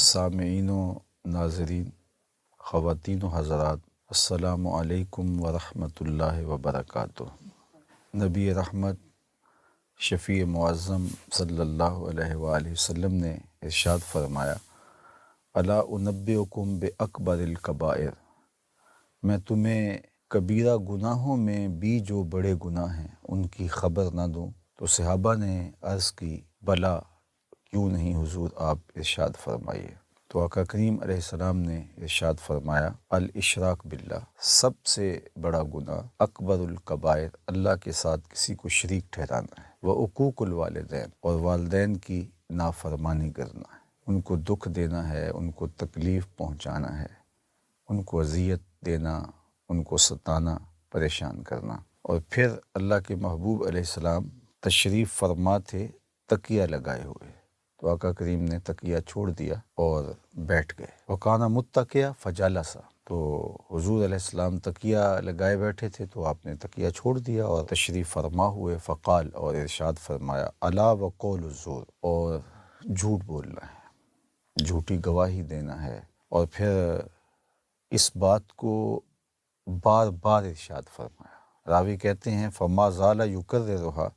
سامعین و ناظرین، خواتین و حضرات، السلام علیکم ورحمۃ اللہ وبرکاتہ۔ نبی رحمت شفیع معظم صلی اللہ علیہ وآلہ وسلم نے ارشاد فرمایا، الا انبئکم باکبر الکبائر، میں تمہیں کبیرہ گناہوں میں بھی جو بڑے گناہ ہیں ان کی خبر نہ دوں؟ تو صحابہ نے عرض کی، بلا، کیوں نہیں حضور، آپ ارشاد فرمائیے۔ تو آقا کریم علیہ السلام نے ارشاد فرمایا، الاشراک باللہ، سب سے بڑا گناہ اکبر الکبائر، اللہ کے ساتھ کسی کو شریک ٹھہرانا ہے، وعقوق الوالدین، اور والدین کی نافرمانی کرنا ہے، ان کو دکھ دینا ہے، ان کو تکلیف پہنچانا ہے، ان کو اذیت دینا، ان کو ستانا، پریشان کرنا۔ اور پھر اللہ کے محبوب علیہ السلام تشریف فرما تھے تکیہ لگائے ہوئے، تو آقا کریم نے تکیہ چھوڑ دیا اور بیٹھ گئے۔ وکانا متکیہ فجلسا، تو حضور علیہ السلام تکیہ لگائے بیٹھے تھے تو آپ نے تکیہ چھوڑ دیا اور تشریف فرما ہوئے، فقال، اور ارشاد فرمایا، الا وقول الزور، اور جھوٹ بولنا ہے، جھوٹی گواہی دینا ہے۔ اور پھر اس بات کو بار بار ارشاد فرمایا۔ راوی کہتے ہیں، فما زال یکررھا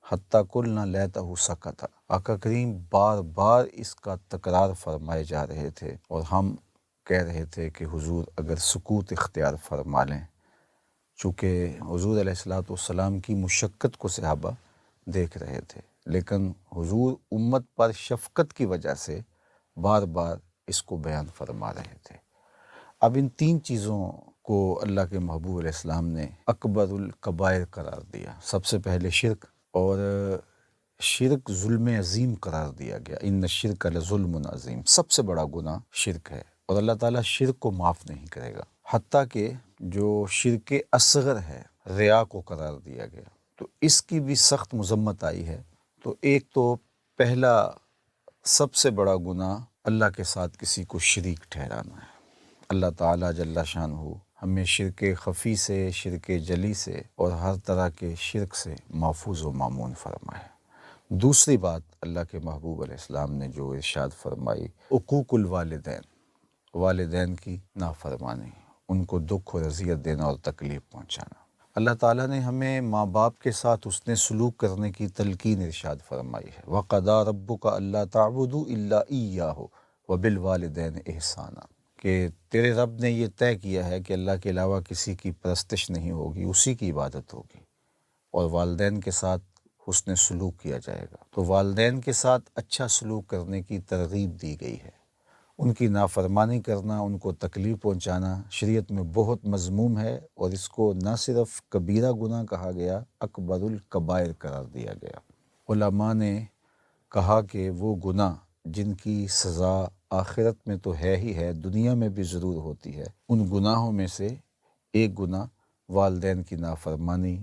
حتی قلنا لیتہ سکت، آقا کریم بار بار اس کا تکرار فرمائے جا رہے تھے اور ہم کہہ رہے تھے کہ حضور اگر سکوت اختیار فرما لیں، چونکہ حضور علیہ السلام کی مشقت کو صحابہ دیکھ رہے تھے، لیکن حضور امت پر شفقت کی وجہ سے بار بار اس کو بیان فرما رہے تھے۔ اب ان تین چیزوں کو اللہ کے محبوب علیہ السلام نے اکبر الکبائر قرار دیا۔ سب سے پہلے شرک، اور شرک ظلم عظیم قرار دیا گیا، ان الشرک لظلم عظیم، سب سے بڑا گناہ شرک ہے، اور اللہ تعالیٰ شرک کو معاف نہیں کرے گا۔ حتیٰ کہ جو شرک اصغر ہے، ریا کو قرار دیا گیا، تو اس کی بھی سخت مذمت آئی ہے۔ تو ایک تو پہلا سب سے بڑا گناہ اللہ کے ساتھ کسی کو شریک ٹھہرانا ہے۔ اللہ تعالیٰ جل شانہ ہمیں شرک خفی سے، شرک جلی سے اور ہر طرح کے شرک سے محفوظ و مامون فرمائے۔ دوسری بات اللہ کے محبوب علیہ السلام نے جو ارشاد فرمائی، عقوق الوالدین، والدین کی نافرمانی، ان کو دکھ اور اذیت دینا اور تکلیف پہنچانا۔ اللہ تعالیٰ نے ہمیں ماں باپ کے ساتھ حسن سلوک کرنے کی تلقین ارشاد فرمائی ہے، وَقَضَىٰ رَبُّكَ أَلَّا تَعْبُدُوا إِلَّا إِيَّاهُ وَبِالْوَالِدَيْنِ إِحْسَانًا، کہ تیرے رب نے یہ طے کیا ہے کہ اللہ کے علاوہ کسی کی پرستش نہیں ہوگی، اسی کی عبادت ہوگی، اور والدین کے ساتھ حسن سلوک کیا جائے گا۔ تو والدین کے ساتھ اچھا سلوک کرنے کی ترغیب دی گئی ہے۔ ان کی نافرمانی کرنا، ان کو تکلیف پہنچانا شریعت میں بہت مذموم ہے، اور اس کو نہ صرف کبیرہ گناہ کہا گیا، اکبر الکبائر قرار دیا گیا۔ علماء نے کہا کہ وہ گناہ جن کی سزا آخرت میں تو ہے ہی ہے، دنیا میں بھی ضرور ہوتی ہے، ان گناہوں میں سے ایک گناہ والدین کی نافرمانی،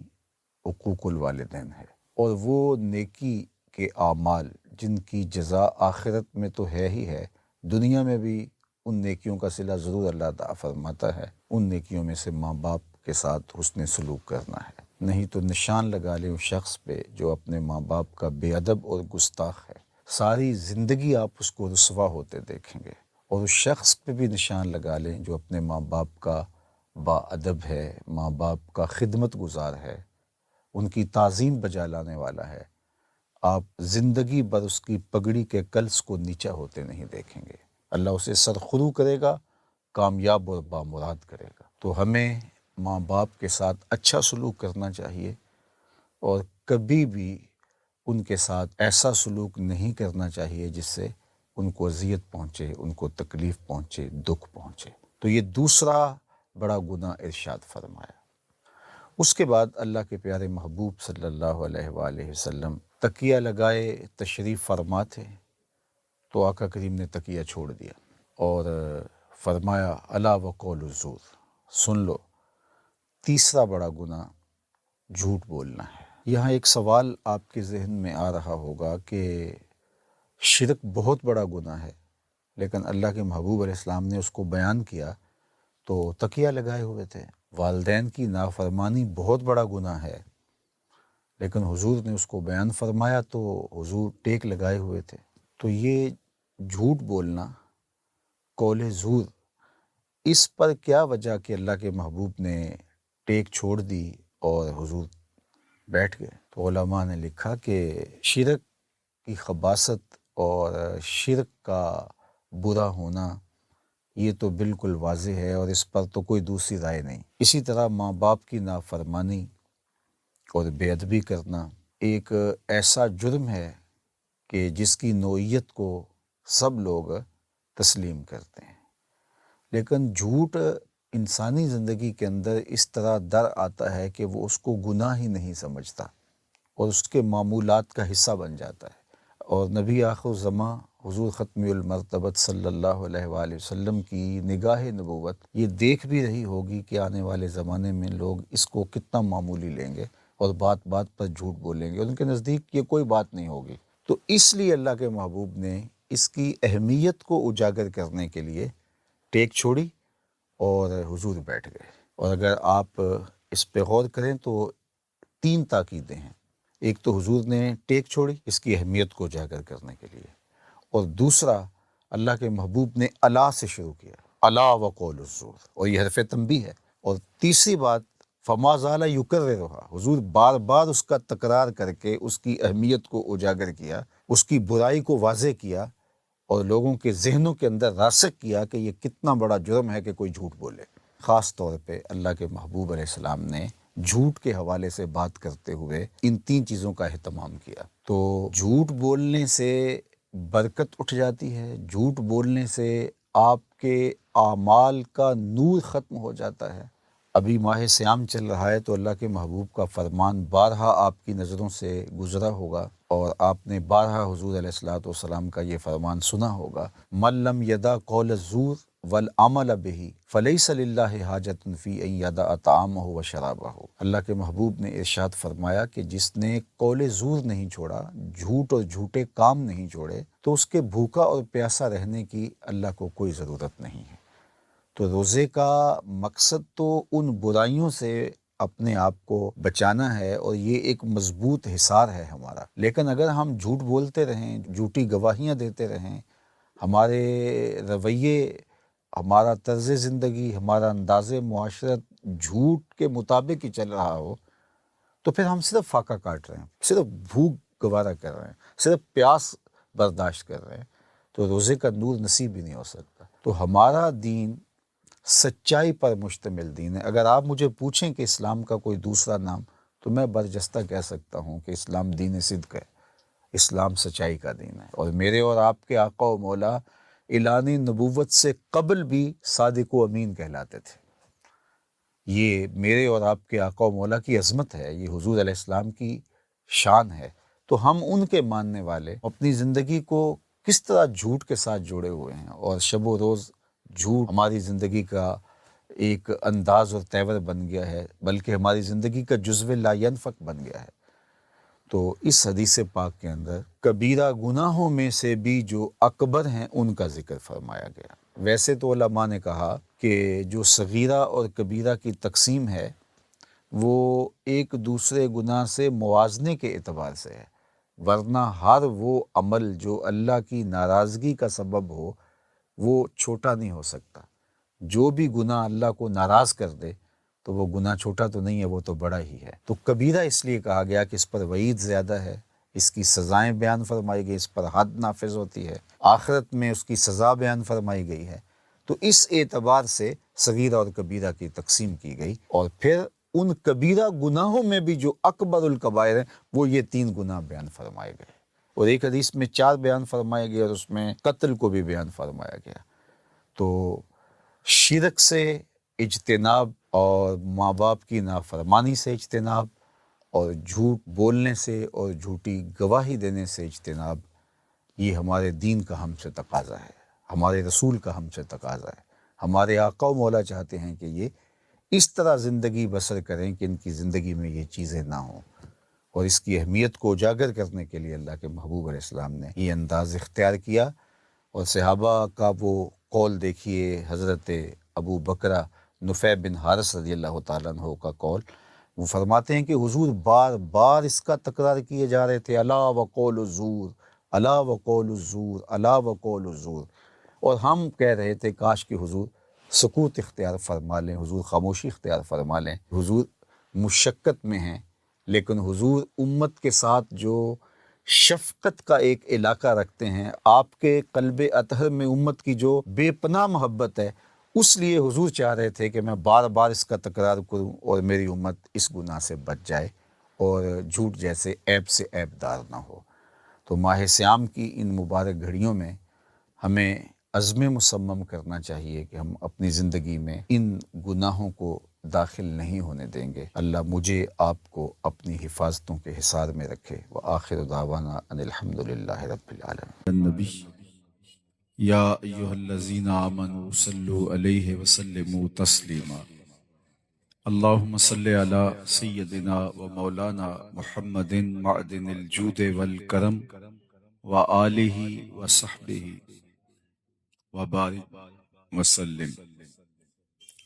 عقوق الوالدین ہے۔ اور وہ نیکی کے اعمال جن کی جزا آخرت میں تو ہے ہی ہے، دنیا میں بھی ان نیکیوں کا صلہ ضرور اللہ تعالیٰ فرماتا ہے، ان نیکیوں میں سے ماں باپ کے ساتھ حسن سلوک کرنا ہے، نہیں تو نشان لگا لیں اس شخص پہ جو اپنے ماں باپ کا بے ادب اور گستاخ ہے، ساری زندگی آپ اس کو رسوا ہوتے دیکھیں گے، اور اس شخص پہ بھی نشان لگا لیں جو اپنے ماں باپ کا با ادب ہے، ماں باپ کا خدمت گزار ہے، ان کی تعظیم بجا لانے والا ہے، آپ زندگی بھر اس کی پگڑی کے کلس کو نیچا ہوتے نہیں دیکھیں گے، اللہ اسے سرخرو کرے گا، کامیاب اور بامراد کرے گا۔ تو ہمیں ماں باپ کے ساتھ اچھا سلوک کرنا چاہیے، اور کبھی بھی ان کے ساتھ ایسا سلوک نہیں کرنا چاہیے جس سے ان کو اذیت پہنچے، ان کو تکلیف پہنچے، دکھ پہنچے۔ تو یہ دوسرا بڑا گناہ ارشاد فرمایا۔ اس کے بعد اللہ کے پیارے محبوب صلی اللہ علیہ وآلہ وسلم تکیہ لگائے تشریف فرما تھے، تو آقا کریم نے تکیہ چھوڑ دیا اور فرمایا، الا وقول الزور، سن لو، تیسرا بڑا گناہ جھوٹ بولنا ہے۔ یہاں ایک سوال آپ کے ذہن میں آ رہا ہوگا کہ شرک بہت بڑا گناہ ہے، لیکن اللہ کے محبوب علیہ السلام نے اس کو بیان کیا تو تکیہ لگائے ہوئے تھے۔ والدین کی نافرمانی بہت بڑا گناہ ہے، لیکن حضور نے اس کو بیان فرمایا تو حضور ٹیک لگائے ہوئے تھے۔ تو یہ جھوٹ بولنا قول زور، اس پر کیا وجہ کہ اللہ کے محبوب نے ٹیک چھوڑ دی اور حضور بیٹھ گئے؟ تو علماء نے لکھا کہ شرک کی خباثت اور شرک کا برا ہونا یہ تو بالکل واضح ہے، اور اس پر تو کوئی دوسری رائے نہیں۔ اسی طرح ماں باپ کی نافرمانی اور بے ادبی کرنا ایک ایسا جرم ہے کہ جس کی نوعیت کو سب لوگ تسلیم کرتے ہیں، لیکن جھوٹ انسانی زندگی کے اندر اس طرح در آتا ہے کہ وہ اس کو گناہ ہی نہیں سمجھتا اور اس کے معمولات کا حصہ بن جاتا ہے۔ اور نبی آخر الزماں حضور ختم المرتبت صلی اللہ علیہ وآلہ وسلم کی نگاہ نبوت یہ دیکھ بھی رہی ہوگی کہ آنے والے زمانے میں لوگ اس کو کتنا معمولی لیں گے اور بات بات پر جھوٹ بولیں گے، اور ان کے نزدیک یہ کوئی بات نہیں ہوگی۔ تو اس لیے اللہ کے محبوب نے اس کی اہمیت کو اجاگر کرنے کے لیے ٹیک چھوڑی اور حضور بیٹھ گئے۔ اور اگر آپ اس پہ غور کریں تو 3 تاکیدیں ہیں۔ ایک تو حضور نے ٹیک چھوڑی اس کی اہمیت کو اجاگر کرنے کے لیے، اور دوسرا اللہ کے محبوب نے الا سے شروع کیا، الا وقول الزور، اور یہ حرف تنبیہ ہے۔ اور تیسری بات فما زال یکررھا، حضور بار بار اس کا تکرار کر کے اس کی اہمیت کو اجاگر کیا، اس کی برائی کو واضح کیا، اور لوگوں کے ذہنوں کے اندر راسخ کیا کہ یہ کتنا بڑا جرم ہے کہ کوئی جھوٹ بولے۔ خاص طور پہ اللہ کے محبوب علیہ السلام نے جھوٹ کے حوالے سے بات کرتے ہوئے ان 3 چیزوں کا اہتمام کیا۔ تو جھوٹ بولنے سے برکت اٹھ جاتی ہے، جھوٹ بولنے سے آپ کے اعمال کا نور ختم ہو جاتا ہے۔ ابھی ماہ صیام چل رہا ہے تو اللہ کے محبوب کا فرمان بارہا آپ کی نظروں سے گزرا ہوگا، اور آپ نے بارہا حضور علیہ الصلوۃ والسلام کا یہ فرمان سنا ہوگا، من لم یدع قول الزور والعمل به فلیس للہ حاجۃ فی ان یدع طعامہ وشرابہ۔ اللہ کے محبوب نے ارشاد فرمایا کہ جس نے قول زور نہیں چھوڑا، جھوٹ اور جھوٹے کام نہیں چھوڑے، تو اس کے بھوکا اور پیاسا رہنے کی اللہ کو کوئی ضرورت نہیں ہے۔ تو روزے کا مقصد تو ان برائیوں سے اپنے آپ کو بچانا ہے، اور یہ ایک مضبوط حصار ہے ہمارا۔ لیکن اگر ہم جھوٹ بولتے رہیں، جھوٹی گواہیاں دیتے رہیں، ہمارے رویے، ہمارا طرز زندگی، ہمارا انداز معاشرت جھوٹ کے مطابق ہی چل رہا ہو، تو پھر ہم صرف فاقہ کاٹ رہے ہیں، صرف بھوک گوارا کر رہے ہیں، صرف پیاس برداشت کر رہے ہیں، تو روزے کا نور نصیب ہی نہیں ہو سکتا۔ تو ہمارا دین سچائی پر مشتمل دین ہے۔ اگر آپ مجھے پوچھیں کہ اسلام کا کوئی دوسرا نام، تو میں برجستہ کہہ سکتا ہوں کہ اسلام دین صدق ہے، اسلام سچائی کا دین ہے۔ اور میرے اور آپ کے آقا و مولا اعلان نبوت سے قبل بھی صادق و امین کہلاتے تھے۔ یہ میرے اور آپ کے آقا و مولا کی عظمت ہے، یہ حضور علیہ السلام کی شان ہے۔ تو ہم ان کے ماننے والے اپنی زندگی کو کس طرح جھوٹ کے ساتھ جوڑے ہوئے ہیں، اور شب و روز جھوٹ ہماری زندگی کا ایک انداز اور تیور بن گیا ہے، بلکہ ہماری زندگی کا جزو لا ینفک بن گیا ہے۔ تو اس حدیث پاک کے اندر کبیرہ گناہوں میں سے بھی جو اکبر ہیں ان کا ذکر فرمایا گیا۔ ویسے تو علماء نے کہا کہ جو صغیرہ اور کبیرہ کی تقسیم ہے وہ ایک دوسرے گناہ سے موازنے کے اعتبار سے ہے، ورنہ ہر وہ عمل جو اللہ کی ناراضگی کا سبب ہو وہ چھوٹا نہیں ہو سکتا۔ جو بھی گناہ اللہ کو ناراض کر دے تو وہ گناہ چھوٹا تو نہیں ہے، وہ تو بڑا ہی ہے۔ تو کبیرہ اس لیے کہا گیا کہ اس پر وعید زیادہ ہے، اس کی سزائیں بیان فرمائی گئی، اس پر حد نافذ ہوتی ہے، آخرت میں اس کی سزا بیان فرمائی گئی ہے۔ تو اس اعتبار سے صغیرہ اور کبیرہ کی تقسیم کی گئی، اور پھر ان کبیرہ گناہوں میں بھی جو اکبر الکبائر ہیں وہ یہ 3 گناہ بیان فرمائے گئے، اور ایک حدیث میں 4 بیان فرمائے گئے، اور اس میں قتل کو بھی بیان فرمایا گیا۔ تو شرک سے اجتناب، اور ماں باپ کی نافرمانی سے اجتناب، اور جھوٹ بولنے سے اور جھوٹی گواہی دینے سے اجتناب، یہ ہمارے دین کا ہم سے تقاضا ہے، ہمارے رسول کا ہم سے تقاضا ہے۔ ہمارے آقا و مولا چاہتے ہیں کہ یہ اس طرح زندگی بسر کریں کہ ان کی زندگی میں یہ چیزیں نہ ہوں، اور اس کی اہمیت کو اجاگر کرنے کے لیے اللہ کے محبوب علیہ السلام نے یہ انداز اختیار کیا۔ اور صحابہ کا وہ قول دیکھیے، حضرت ابو بکرہ نفیع بن حارث رضی اللہ تعالیٰ عنہ کا قول، وہ فرماتے ہیں کہ حضور بار بار اس کا تکرار کیے جا رہے تھے، الا وقول الزور، الا وقول الزور، الا وقول الزور، اور ہم کہہ رہے تھے کاش کہ حضور سکوت اختیار فرما لیں، حضور خاموشی اختیار فرما لیں، حضور مشقت میں ہیں، لیکن حضور امت کے ساتھ جو شفقت کا ایک علاقہ رکھتے ہیں، آپ کے قلب اطہر میں امت کی جو بے پناہ محبت ہے، اس لیے حضور چاہ رہے تھے کہ میں بار بار اس کا تکرار کروں اور میری امت اس گناہ سے بچ جائے اور جھوٹ جیسے عیب سے عیب دار نہ ہو۔ تو ماہ سیام کی ان مبارک گھڑیوں میں ہمیں عزم مصمم کرنا چاہیے کہ ہم اپنی زندگی میں ان گناہوں کو داخل نہیں ہونے دیں گے۔ اللہ مجھے آپ کو اپنی حفاظتوں کے حصار میں رکھے۔ وآخر دعوانا ان الحمدللہ رب العالمین۔ النبی یا ایہا الذین آمنوا صلوا علیہ وسلموا تسلیما۔ اللہم صلی علی سیدنا و مولانا محمد معدن الجود والکرم وآلہ وصحبہ وبارک وسلم۔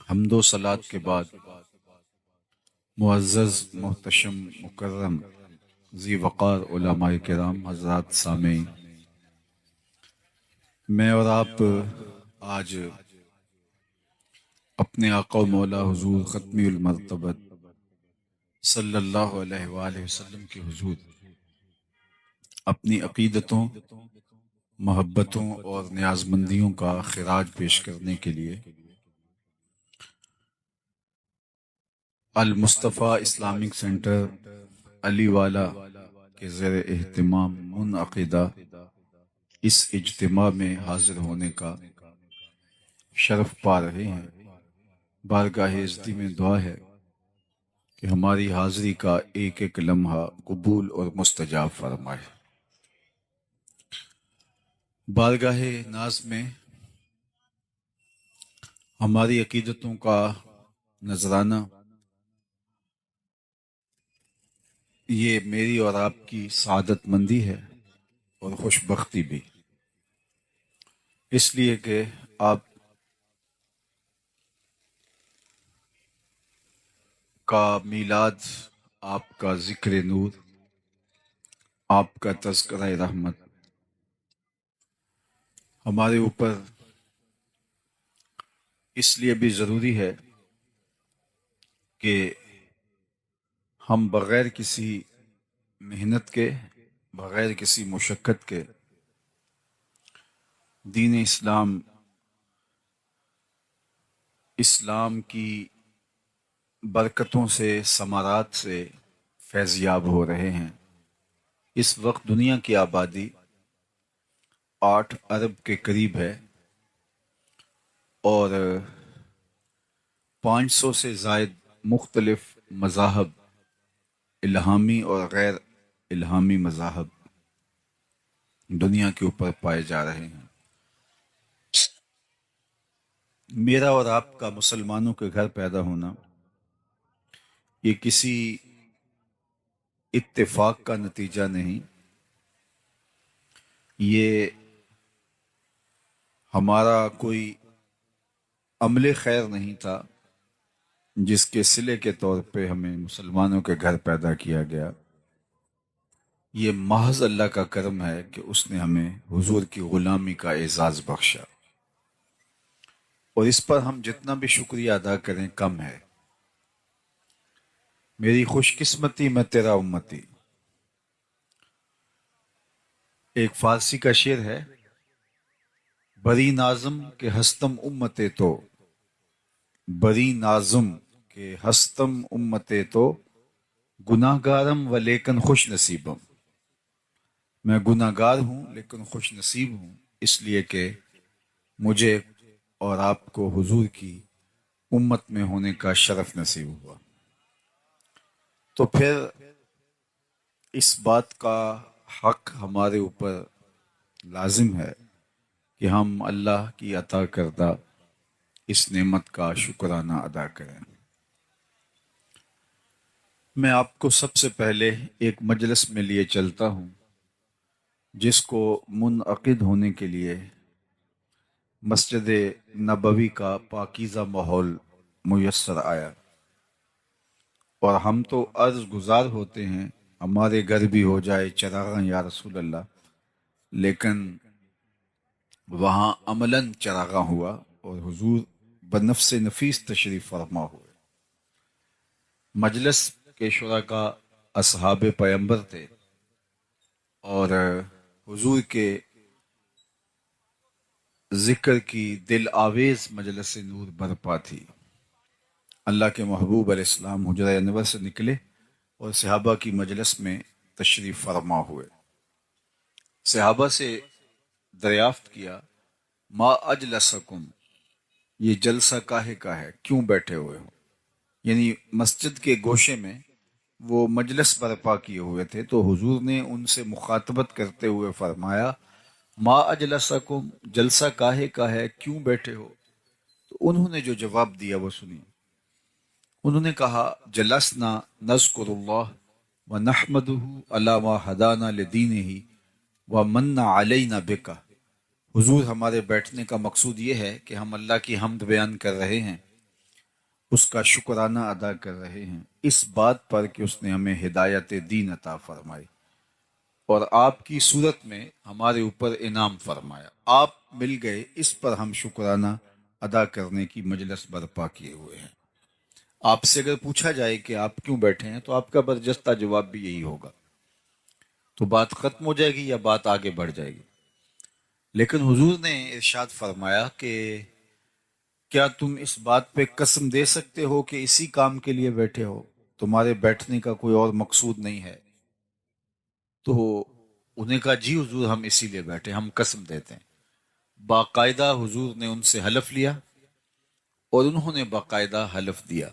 حمد و صلات کے بعد معزز محتشم مکرم ذی وقار علماء کرام حضرات سامعین، میں اور آپ آج اپنے آقا و مولا حضور ختمی المرتبت صلی اللہ علیہ وآلہ وسلم کے حضور اپنی عقیدتوں، محبتوں اور نیازمندیوں کا خراج پیش کرنے کے لیے المصطفیٰ اسلامک سینٹر علی والا کے زیر اہتمام منعقدہ اس اجتماع میں حاضر ہونے کا شرف پا رہے ہیں۔ بارگاہ عزتی میں دعا ہے کہ ہماری حاضری کا ایک ایک لمحہ قبول اور مستجاب فرمائے۔ بارگاہ ناز میں ہماری عقیدتوں کا نذرانہ یہ میری اور آپ کی سعادت مندی ہے اور خوش بختی بھی، اس لیے کہ آپ کا میلاد، آپ کا ذکر نور، آپ کا تذکرہ رحمت ہمارے اوپر اس لیے بھی ضروری ہے کہ ہم بغیر کسی محنت کے، بغیر کسی مشقت کے دین اسلام کی برکتوں سے، ثمرات سے فیض یاب ہو رہے ہیں۔ اس وقت دنیا کی آبادی 8 ارب کے قریب ہے اور 500 سے زائد مختلف مذاہب، الہامی اور غیر الہامی مذاہب دنیا کے اوپر پائے جا رہے ہیں۔ میرا اور آپ کا مسلمانوں کے گھر پیدا ہونا یہ کسی اتفاق کا نتیجہ نہیں، یہ ہمارا کوئی عمل خیر نہیں تھا جس کے صلے کے طور پہ ہمیں مسلمانوں کے گھر پیدا کیا گیا۔ یہ محض اللہ کا کرم ہے کہ اس نے ہمیں حضور کی غلامی کا اعزاز بخشا، اور اس پر ہم جتنا بھی شکریہ ادا کریں کم ہے۔ میری خوش قسمتی میں تیرا امتی، ایک فارسی کا شعر ہے، بری نازم کے ہستم امتے تو، بری نازم کے ہستم امتے تو، گناہ گارم و لیکن خوش نصیبم۔ میں گناہ گار ہوں لیکن خوش نصیب ہوں، اس لیے کہ مجھے اور آپ کو حضور کی امت میں ہونے کا شرف نصیب ہوا۔ تو پھر اس بات کا حق ہمارے اوپر لازم ہے کہ ہم اللہ کی عطا کردہ اس نعمت کا شکرانہ ادا کریں۔ میں آپ کو سب سے پہلے ایک مجلس میں لیے چلتا ہوں جس کو منعقد ہونے کے لیے مسجد نبوی کا پاکیزہ ماحول میسر آیا، اور ہم تو عرض گزار ہوتے ہیں ہمارے گھر بھی ہو جائے چراغاں یا رسول اللہ، لیکن وہاں عملاً چراغاں ہوا اور حضور بنفس نفیس تشریف فرما ہوئے۔ مجلس کے شرکا اصحاب پیمبر تھے اور حضور کے ذکر کی دل آویز مجلس نور برپا تھی۔ اللہ کے محبوب علیہ السلام حجرہ انور سے نکلے اور صحابہ کی مجلس میں تشریف فرما ہوئے۔ صحابہ سے دریافت کیا، ما اجلسکم، یہ جلسہ کاہے کا ہے، کیوں بیٹھے ہوئے ہو؟ یعنی مسجد کے گوشے میں وہ مجلس برپا کیے ہوئے تھے، تو حضور نے ان سے مخاطبت کرتے ہوئے فرمایا، ما اجلسکم، جلسہ کاہے کا ہے، کیوں بیٹھے ہو؟ تو انہوں نے جو جواب دیا وہ سنیے۔ انہوں نے کہا، جلسنا نذکر اللہ ونحمدہ علی ما ہدانا لدینہ ومن علینا بک۔ حضور، ہمارے بیٹھنے کا مقصود یہ ہے کہ ہم اللہ کی حمد بیان کر رہے ہیں، اس کا شکرانہ ادا کر رہے ہیں اس بات پر کہ اس نے ہمیں ہدایت دین عطا فرمائی اور آپ کی صورت میں ہمارے اوپر انعام فرمایا۔ آپ مل گئے، اس پر ہم شکرانہ ادا کرنے کی مجلس برپا کیے ہوئے ہیں۔ آپ سے اگر پوچھا جائے کہ آپ کیوں بیٹھے ہیں تو آپ کا برجستہ جواب بھی یہی ہوگا، تو بات ختم ہو جائے گی یا بات آگے بڑھ جائے گی؟ لیکن حضور نے ارشاد فرمایا کہ کیا تم اس بات پہ قسم دے سکتے ہو کہ اسی کام کے لیے بیٹھے ہو، تمہارے بیٹھنے کا کوئی اور مقصود نہیں ہے؟ تو انہیں کہا، جی حضور، ہم اسی لیے بیٹھے، ہم قسم دیتے ہیں۔ باقاعدہ حضور نے ان سے حلف لیا اور انہوں نے باقاعدہ حلف دیا۔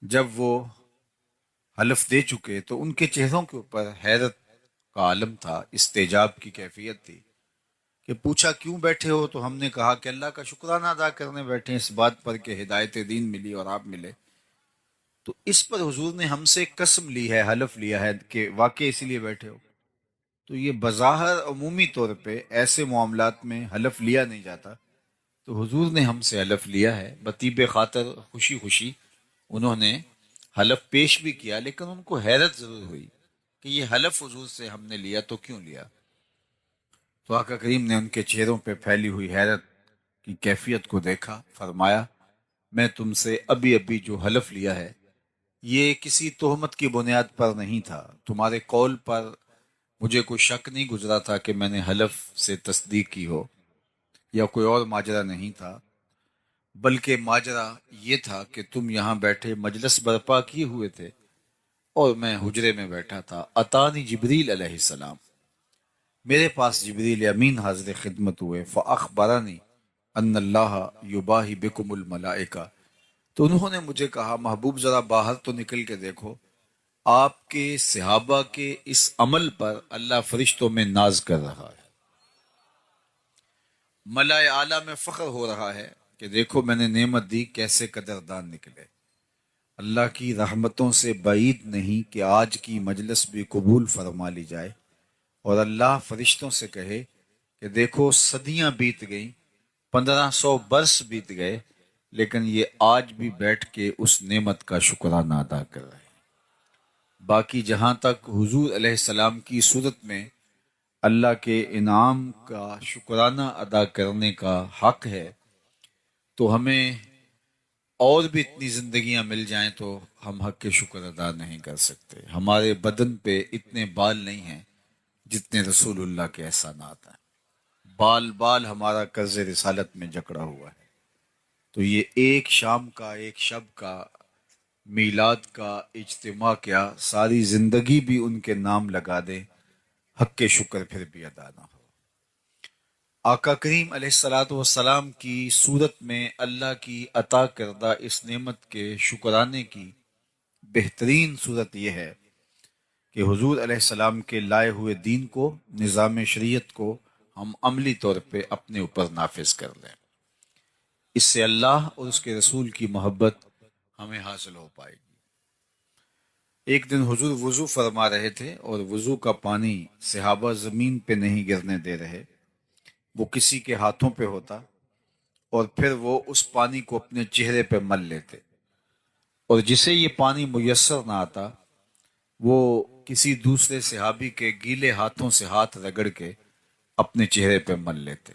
جب وہ حلف دے چکے تو ان کے چہروں کے اوپر حیرت کا عالم تھا، استعجاب کی کیفیت تھی کہ پوچھا کیوں بیٹھے ہو؟ تو ہم نے کہا کہ اللہ کا شکرانہ ادا کرنے بیٹھے ہیں، اس بات پر کہ ہدایت دین ملی اور آپ ملے۔ تو اس پر حضور نے ہم سے قسم لی ہے، حلف لیا ہے کہ واقعی اسی لیے بیٹھے ہو۔ تو یہ بظاہر عمومی طور پہ ایسے معاملات میں حلف لیا نہیں جاتا، تو حضور نے ہم سے حلف لیا ہے، بطیب خاطر خوشی خوشی انہوں نے حلف پیش بھی کیا، لیکن ان کو حیرت ضرور ہوئی کہ یہ حلف حضور سے ہم نے لیا تو کیوں لیا؟ تو آقا کریم نے ان کے چہروں پہ پھیلی ہوئی حیرت کی کیفیت کو دیکھا، فرمایا، میں تم سے ابھی ابھی جو حلف لیا ہے یہ کسی تہمت کی بنیاد پر نہیں تھا، تمہارے قول پر مجھے کوئی شک نہیں گزرا تھا کہ میں نے حلف سے تصدیق کی ہو، یا کوئی اور ماجرا نہیں تھا، بلکہ ماجرا یہ تھا کہ تم یہاں بیٹھے مجلس برپا کیے ہوئے تھے اور میں حجرے میں بیٹھا تھا۔ اتانی جبریل علیہ السلام، میرے پاس جبریل امین حاضر خدمت ہوئے، فاخبرنی ان اللہ یباہی بکم الملائکہ، تو انہوں نے مجھے کہا، محبوب ذرا باہر تو نکل کے دیکھو، آپ کے صحابہ کے اس عمل پر اللہ فرشتوں میں ناز کر رہا ہے، ملائے اعلیٰ میں فخر ہو رہا ہے کہ دیکھو میں نے نعمت دی، کیسے قدردان نکلے۔ اللہ کی رحمتوں سے بعید نہیں کہ آج کی مجلس بھی قبول فرما لی جائے اور اللہ فرشتوں سے کہے کہ دیکھو صدیاں بیت گئیں، 1500 برس بیت گئے، لیکن یہ آج بھی بیٹھ کے اس نعمت کا شکرانہ ادا کر رہے ہیں۔ باقی جہاں تک حضور علیہ السلام کی صورت میں اللہ کے انعام کا شکرانہ ادا کرنے کا حق ہے، تو ہمیں اور بھی اتنی زندگیاں مل جائیں تو ہم حق کے شکر ادا نہیں کر سکتے۔ ہمارے بدن پہ اتنے بال نہیں ہیں جتنے رسول اللہ کے احسانات ہیں، بال بال ہمارا قرض رسالت میں جکڑا ہوا ہے۔ تو یہ ایک شام کا، ایک شب کا، میلاد کا اجتماع کیا، ساری زندگی بھی ان کے نام لگا دے، حق کے شکر پھر بھی ادا نہ ہو۔ آقا کریم علیہ الصلوۃ والسلام کی صورت میں اللہ کی عطا کردہ اس نعمت کے شکرانے کی بہترین صورت یہ ہے کہ حضور علیہ السلام کے لائے ہوئے دین کو، نظام شریعت کو ہم عملی طور پہ اپنے اوپر نافذ کر لیں۔ اس سے اللہ اور اس کے رسول کی محبت ہمیں حاصل ہو پائے گی۔ ایک دن حضور وضو فرما رہے تھے اور وضو کا پانی صحابہ زمین پہ نہیں گرنے دے رہے، وہ کسی کے ہاتھوں پہ ہوتا اور پھر وہ اس پانی کو اپنے چہرے پہ مل لیتے، اور جسے یہ پانی میسر نہ آتا وہ کسی دوسرے صحابی کے گیلے ہاتھوں سے ہاتھ رگڑ کے اپنے چہرے پہ مل لیتے۔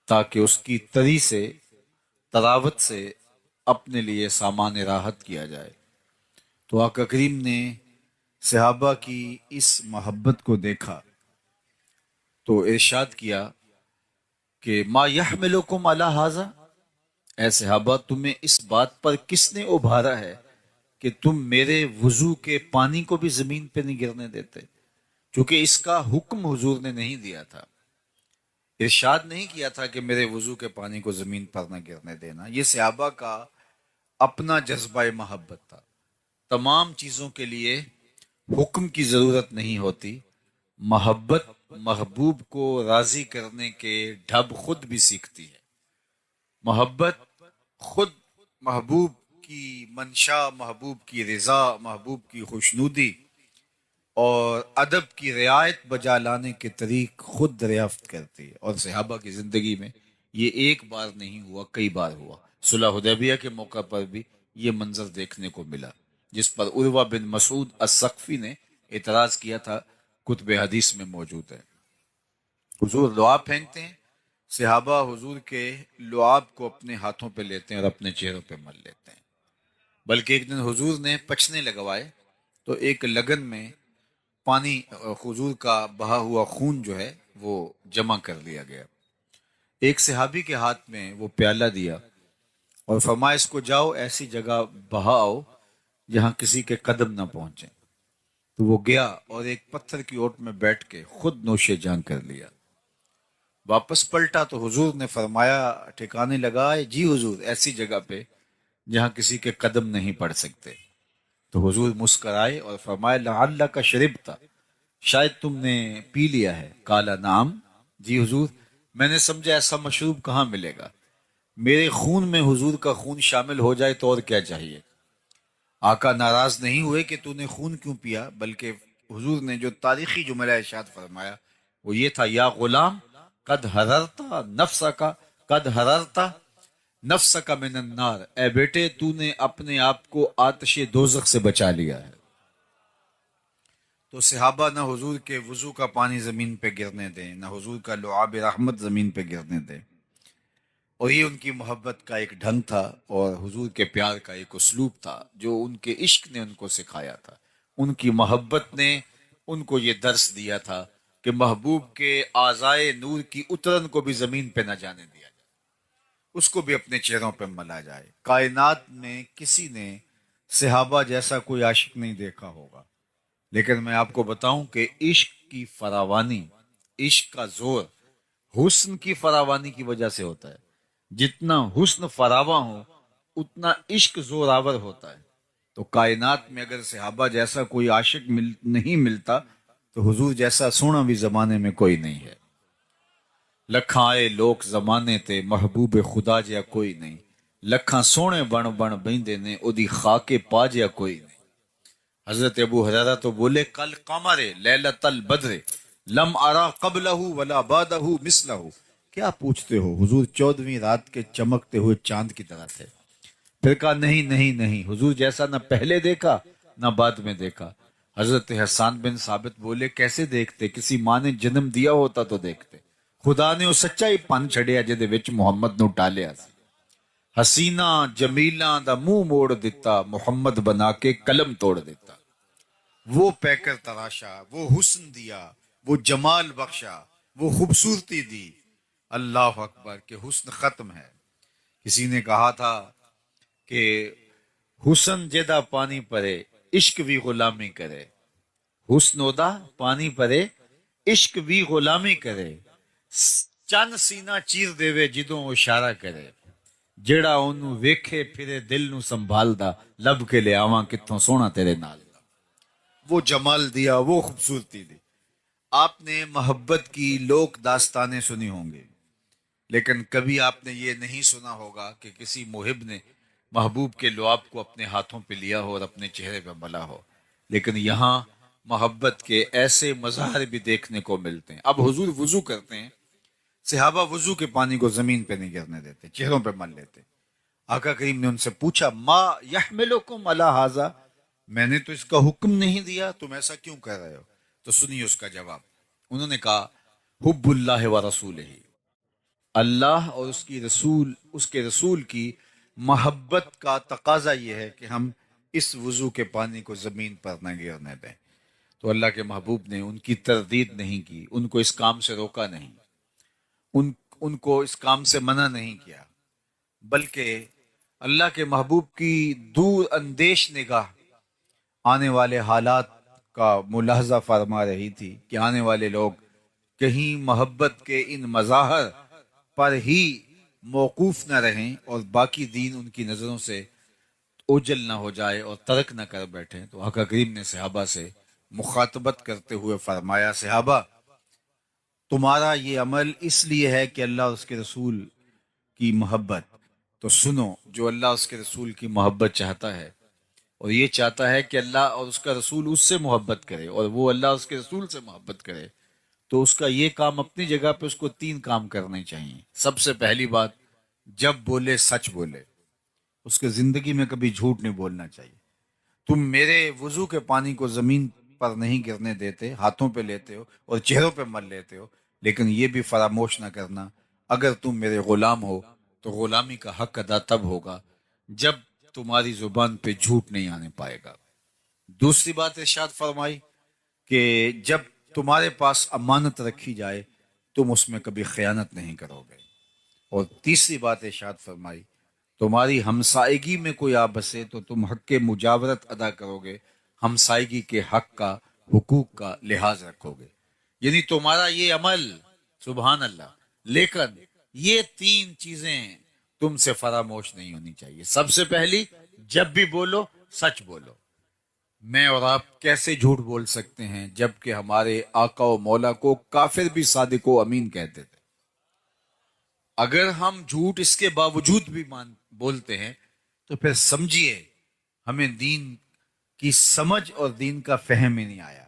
تاکہ اس کی تری سے تراوت سے اپنے لیے سامان راحت کیا جائے۔ تو آقا کریم نے صحابہ کی اس محبت کو دیکھا تو ارشاد کیا کہ ما یحملکم علی ھذا، اے صحابہ تمہیں اس بات پر کس نے ابھارا ہے کہ تم میرے وضو کے پانی کو بھی زمین پہ نہیں گرنے دیتے؟ چونکہ اس کا حکم حضور نے نہیں دیا تھا، ارشاد نہیں کیا تھا کہ میرے وضو کے پانی کو زمین پر نہ گرنے دینا۔ یہ صحابہ کا اپنا جذبہ محبت تھا۔ تمام چیزوں کے لیے حکم کی ضرورت نہیں ہوتی، محبت محبوب کو راضی کرنے کے ڈھب خود بھی سیکھتی ہے۔ محبت خود محبوب کی منشا، محبوب کی رضا، محبوب کی خوشنودی اور ادب کی رعایت بجا لانے کے طریق خود دریافت کرتی ہے۔ اور صحابہ کی زندگی میں یہ ایک بار نہیں ہوا، کئی بار ہوا۔ صلح حدیبیہ کے موقع پر بھی یہ منظر دیکھنے کو ملا، جس پر عروہ بن مسعود الثقفی نے اعتراض کیا تھا، کتب حدیث میں موجود ہے۔ حضور لعاب پھینکتے ہیں، صحابہ حضور کے لعاب کو اپنے ہاتھوں پہ لیتے ہیں اور اپنے چہروں پہ مل لیتے ہیں۔ بلکہ ایک دن حضور نے پچھنے لگوائے تو ایک لگن میں پانی، حضور کا بہا ہوا خون جو ہے وہ جمع کر لیا گیا۔ ایک صحابی کے ہاتھ میں وہ پیالہ دیا اور فرمایا اس کو جاؤ ایسی جگہ بہاؤ جہاں کسی کے قدم نہ پہنچے۔ تو وہ گیا اور ایک پتھر کی اوٹ میں بیٹھ کے خود نوش جان کر لیا۔ واپس پلٹا تو حضور نے فرمایا، ٹھکانے لگائے، جی حضور ایسی جگہ پہ جہاں کسی کے قدم نہیں پڑ سکتے۔ تو حضور مسکرائے اور فرمایا لعلک شربت، شاید تم نے پی لیا ہے۔ قال نعم، جی حضور، میں نے سمجھا ایسا مشروب کہاں ملے گا، میرے خون میں حضور کا خون شامل ہو جائے تو اور کیا چاہیے۔ آقا ناراض نہیں ہوئے کہ تو نے خون کیوں پیا، بلکہ حضور نے جو تاریخی جملہ ارشاد فرمایا وہ یہ تھا، یا غلام قد حررت نفسک، قد حررت نفسک من النار، اے بیٹے تو نے اپنے آپ کو آتش دوزخ سے بچا لیا ہے۔ تو صحابہ نہ حضور کے وضو کا پانی زمین پہ گرنے دیں، نہ حضور کا لعاب رحمت زمین پہ گرنے دیں، اور یہ ان کی محبت کا ایک ڈھنگ تھا اور حضور کے پیار کا ایک اسلوب تھا جو ان کے عشق نے ان کو سکھایا تھا۔ ان کی محبت نے ان کو یہ درس دیا تھا کہ محبوب کے اعضائے نور کی اترن کو بھی زمین پہ نہ جانے دیا جائے، اس کو بھی اپنے چہروں پہ ملا جائے۔ کائنات میں کسی نے صحابہ جیسا کوئی عاشق نہیں دیکھا ہوگا، لیکن میں آپ کو بتاؤں کہ عشق کی فراوانی، عشق کا زور حسن کی فراوانی کی وجہ سے ہوتا ہے۔ جتنا حسن فراواں ہو اتنا عشق زور آور ہوتا ہے۔ تو کائنات میں اگر صحابہ جیسا کوئی عاشق نہیں ملتا تو حضور جیسا سونا بھی زمانے میں کوئی نہیں ہے۔ لکھاں آئے لوک زمانے تے محبوب خدا جیا کوئی نہیں، لکھاں سونے بن بن بہندے نے اودی خاک پا جیا کوئی نہیں۔ حضرت ابو ہریرہ تو بولے کل قمر لیلۃ البدر لم ارا قبلہ ولا بعدہ مثلہ، کیا پوچھتے ہو، حضور 14ویں رات کے چمکتے ہوئے چاند کی طرح تھے۔ پھر کہا نہیں نہیں نہیں، حضور جیسا نہ پہلے دیکھا نہ بعد میں دیکھا۔ حضرت حسان بن ثابت بولے کیسے دیکھتے، کسی ماں نے جنم دیا ہوتا تو دیکھتے۔ خدا نے وہ سچا ہی پن چھڑیا جدے وچ محمد نو ٹالیا سی۔ حسینہ جمیلاں دا منہ موڑ دیتا، محمد بنا کے قلم توڑ دیتا۔ وہ پیکر تراشا، وہ حسن دیا، وہ جمال بخشا، وہ خوبصورتی دی۔ اللہ اکبر کہ حسن ختم ہے۔ کسی نے کہا تھا کہ حسن جدا پانی پرے عشق بھی غلامی کرے، حسن ادا پانی پرے عشق بھی غلامی کرے، چند سینہ چیر دیوے جدوں اشارہ کرے، جیڑا اونوں ویکھے پھرے دل نو سنبھالدا، لب کے لے آواں کتھوں سونا تیرے نال دا۔ وہ جمال دیا، وہ خوبصورتی دی۔ آپ نے محبت کی لوک داستانیں سنی ہوں گی، لیکن کبھی آپ نے یہ نہیں سنا ہوگا کہ کسی محب نے محبوب کے لعاب کو اپنے ہاتھوں پہ لیا ہو اور اپنے چہرے پہ ملا ہو۔ لیکن یہاں محبت کے ایسے مظاہر بھی دیکھنے کو ملتے ہیں۔ اب حضور وضو کرتے ہیں، صحابہ وضو کے پانی کو زمین پہ نہیں گرنے دیتے، چہروں پہ مل لیتے۔ آقا کریم نے ان سے پوچھا ما یحملکم علی ھذا، میں نے تو اس کا حکم نہیں دیا، تم ایسا کیوں کر رہے ہو؟ تو سنیے اس کا جواب۔ انہوں نے کہا حب اللہ و رسولہ، اللہ اور اس کے رسول کی محبت کا تقاضا یہ ہے کہ ہم اس وضو کے پانی کو زمین پر نہ گرنے دیں. تو اللہ کے محبوب نے ان کی تردید نہیں کی، ان کو اس کام سے روکا نہیں، ان ان کو اس کام سے منع نہیں کیا، بلکہ اللہ کے محبوب کی دور اندیش نگاہ آنے والے حالات کا ملاحظہ فرما رہی تھی کہ آنے والے لوگ کہیں محبت کے ان مظاہر پر ہی موقوف نہ رہیں اور باقی دین ان کی نظروں سے اوجل نہ ہو جائے اور ترک نہ کر بیٹھیں. تو آقا کریم نے صحابہ سے مخاطبت کرتے ہوئے فرمایا، صحابہ تمہارا یہ عمل اس لیے ہے کہ اللہ اور اس کے رسول کی محبت، تو سنو جو اللہ اور اس کے رسول کی محبت چاہتا ہے اور یہ چاہتا ہے کہ اللہ اور اس کا رسول اس سے محبت کرے اور وہ اللہ اور اس کے رسول سے محبت کرے، تو اس کا یہ کام اپنی جگہ پہ اس کو 3 کام کرنے چاہیے. سب سے پہلی بات، جب بولے سچ بولے، اس کے زندگی میں کبھی جھوٹ نہیں بولنا چاہیے. تم میرے وضو کے پانی کو زمین پر نہیں گرنے دیتے، ہاتھوں پہ لیتے ہو اور چہروں پہ مل لیتے ہو، لیکن یہ بھی فراموش نہ کرنا اگر تم میرے غلام ہو تو غلامی کا حق ادا تب ہوگا جب تمہاری زبان پہ جھوٹ نہیں آنے پائے گا. دوسری بات ارشاد فرمائی کہ جب تمہارے پاس امانت رکھی جائے تم اس میں کبھی خیانت نہیں کرو گے. اور تیسری بات ارشاد فرمائی، تمہاری ہمسائیگی میں کوئی آ بسے تو تم حق کے مجاورت ادا کرو گے، ہمسائیگی کے حق کا، حقوق کا لحاظ رکھو گے. یعنی تمہارا یہ عمل، سبحان اللہ، لیکن یہ 3 چیزیں تم سے فراموش نہیں ہونی چاہیے. سب سے پہلی، جب بھی بولو سچ بولو. میں اور آپ کیسے جھوٹ بول سکتے ہیں جبکہ ہمارے آقا و مولا کو کافر بھی صادق و امین کہتے تھے؟ اگر ہم جھوٹ اس کے باوجود بھی بولتے ہیں تو پھر سمجھیے ہمیں دین کی سمجھ اور دین کا فہم ہی نہیں آیا.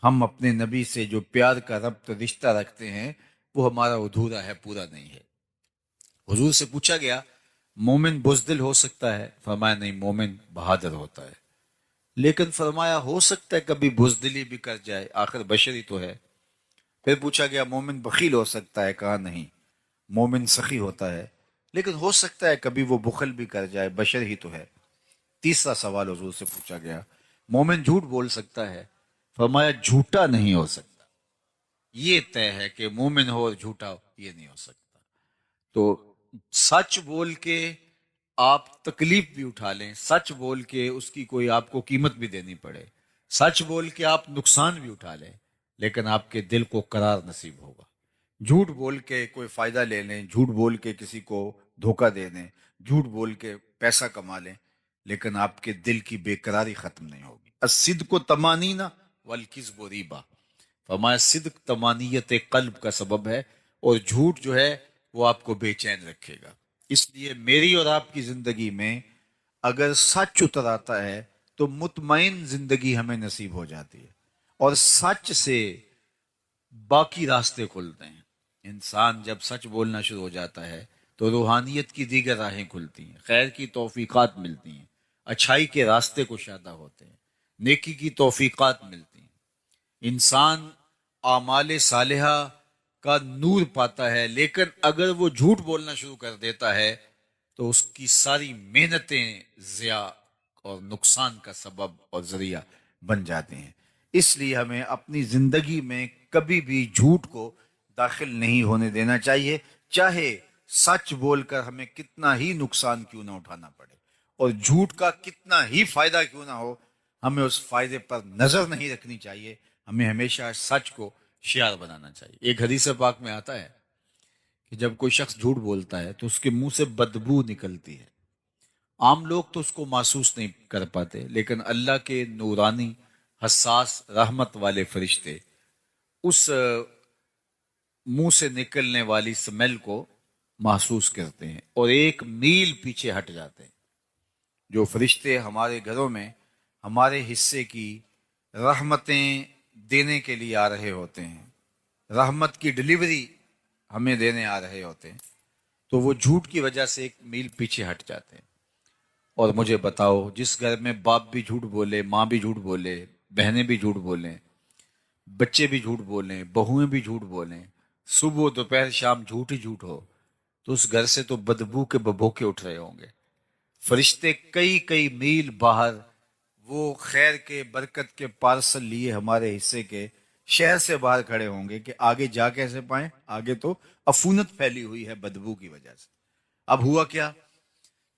ہم اپنے نبی سے جو پیار کا ربط رشتہ رکھتے ہیں وہ ہمارا ادھورا ہے، پورا نہیں ہے. حضور سے پوچھا گیا مومن بزدل ہو سکتا ہے؟ فرمایا نہیں، مومن بہادر ہوتا ہے. لیکن فرمایا ہو سکتا ہے کبھی بزدلی بھی کر جائے، آخر بشر ہی تو ہے. پھر پوچھا گیا مومن بخیل ہو سکتا ہے؟ کہا نہیں، مومن سخی ہوتا ہے، لیکن ہو سکتا ہے کبھی وہ بخل بھی کر جائے، بشر ہی تو ہے. تیسرا سوال حضور سے پوچھا گیا مومن جھوٹ بول سکتا ہے؟ فرمایا جھوٹا نہیں ہو سکتا. یہ طے ہے کہ مومن ہو اور جھوٹا ہو یہ نہیں ہو سکتا. تو سچ بول کے آپ تکلیف بھی اٹھا لیں، سچ بول کے اس کی کوئی آپ کو قیمت بھی دینی پڑے، سچ بول کے آپ نقصان بھی اٹھا لیں، لیکن آپ کے دل کو قرار نصیب ہوگا. جھوٹ بول کے کوئی فائدہ لے لیں، جھوٹ بول کے کسی کو دھوکہ دے دیں، جھوٹ بول کے پیسہ کما لیں، لیکن آپ کے دل کی بے قراری ختم نہیں ہوگی. الصدق طمانینہ والکذب ریبہ. فرمایا صدق طمانیت قلب کا سبب ہے اور جھوٹ جو ہے وہ آپ کو بے چین رکھے گا. اس لیے میری اور آپ کی زندگی میں اگر سچ اتر آتا ہے تو مطمئن زندگی ہمیں نصیب ہو جاتی ہے، اور سچ سے باقی راستے کھلتے ہیں. انسان جب سچ بولنا شروع ہو جاتا ہے تو روحانیت کی دیگر راہیں کھلتی ہیں، خیر کی توفیقات ملتی ہیں، اچھائی کے راستے کشادہ ہوتے ہیں، نیکی کی توفیقات ملتی ہیں. انسان اعمال صالحہ کا نور پاتا ہے، لیکن اگر وہ جھوٹ بولنا شروع کر دیتا ہے تو اس کی ساری محنتیں ضیاع اور نقصان کا سبب اور ذریعہ بن جاتے ہیں. اس لیے ہمیں اپنی زندگی میں کبھی بھی جھوٹ کو داخل نہیں ہونے دینا چاہیے، چاہے سچ بول کر ہمیں کتنا ہی نقصان کیوں نہ اٹھانا پڑے اور جھوٹ کا کتنا ہی فائدہ کیوں نہ ہو، ہمیں اس فائدے پر نظر نہیں رکھنی چاہیے. ہمیں ہمیشہ سچ کو شعار بنانا چاہیے. ایک حدیث پاک میں آتا ہے کہ جب کوئی شخص جھوٹ بولتا ہے تو اس کے منہ سے بدبو نکلتی ہے. عام لوگ تو اس کو محسوس نہیں کر پاتے، لیکن اللہ کے نورانی حساس رحمت والے فرشتے اس منہ سے نکلنے والی سمیل کو محسوس کرتے ہیں اور 1 میل پیچھے ہٹ جاتے ہیں. جو فرشتے ہمارے گھروں میں ہمارے حصے کی رحمتیں دینے کے لیے آ رہے ہوتے ہیں، رحمت کی ڈلیوری ہمیں دینے آ رہے ہوتے ہیں، تو وہ جھوٹ کی وجہ سے 1 میل پیچھے ہٹ جاتے ہیں. اور مجھے بتاؤ، جس گھر میں باپ بھی جھوٹ بولے، ماں بھی جھوٹ بولے، بہنیں بھی جھوٹ بولیں، بچے بھی جھوٹ بولیں، بہویں بھی جھوٹ بولیں، صبح دوپہر شام جھوٹ ہی جھوٹ ہو، تو اس گھر سے تو بدبو کے ببوکے اٹھ رہے ہوں گے. فرشتے کئی کئی میل باہر وہ خیر کے برکت کے پارسل لیے ہمارے حصے کے شہر سے باہر کھڑے ہوں گے کہ آگے جا کیسے پائیں. آگے تو عفونت پھیلی ہوئی ہے بدبو کی وجہ سے. اب ہوا کیا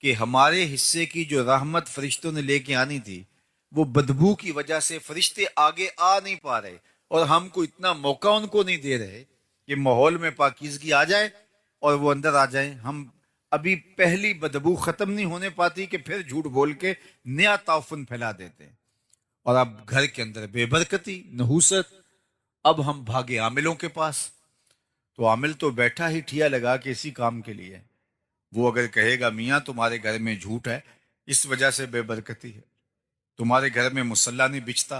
کہ ہمارے حصے کی جو رحمت فرشتوں نے لے کے آنی تھی وہ بدبو کی وجہ سے فرشتے آگے آ نہیں پا رہے, اور ہم کو اتنا موقع ان کو نہیں دے رہے کہ ماحول میں پاکیزگی آ جائے اور وہ اندر آ جائیں. ہم ابھی پہلی بدبو ختم نہیں ہونے پاتی کہ پھر جھوٹ بول کے نیا تعفن پھیلا دیتے ہیں. اور اب گھر کے اندر بے برکتی, نحوست. اب ہم بھاگے عاملوں کے پاس. تو عامل تو بیٹھا ہی ٹھیا لگا کے اسی کام کے لیے. وہ اگر کہے گا میاں تمہارے گھر میں جھوٹ ہے اس وجہ سے بے برکتی ہے, تمہارے گھر میں مصلی نہیں بچتا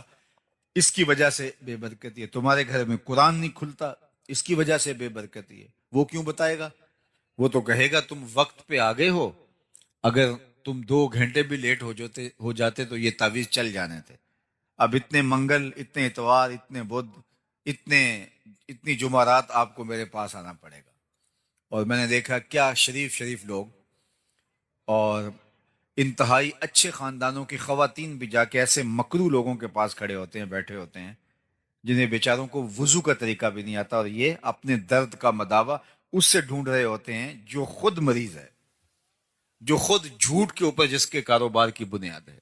اس کی وجہ سے بے برکتی ہے, تمہارے گھر میں قرآن نہیں کھلتا اس کی وجہ سے بے برکتی ہے, وہ کیوں بتائے گا؟ وہ تو کہے گا تم وقت پہ آگے ہو, اگر تم 2 گھنٹے بھی لیٹ ہو جاتے تو یہ تعویذ چل جانے تھے. اب اتنے منگل, اتنے اتوار, اتنے بدھ, اتنی جمعرات آپ کو میرے پاس آنا پڑے گا. اور میں نے دیکھا کیا شریف لوگ اور انتہائی اچھے خاندانوں کی خواتین بھی جا کے ایسے مکرو لوگوں کے پاس کھڑے ہوتے ہیں, بیٹھے ہوتے ہیں, جنہیں بیچاروں کو وضو کا طریقہ بھی نہیں آتا, اور یہ اپنے درد کا مداوا اس سے ڈھونڈ رہے ہوتے ہیں جو خود مریض ہے, جو خود جھوٹ کے اوپر جس کے کاروبار کی بنیاد ہے.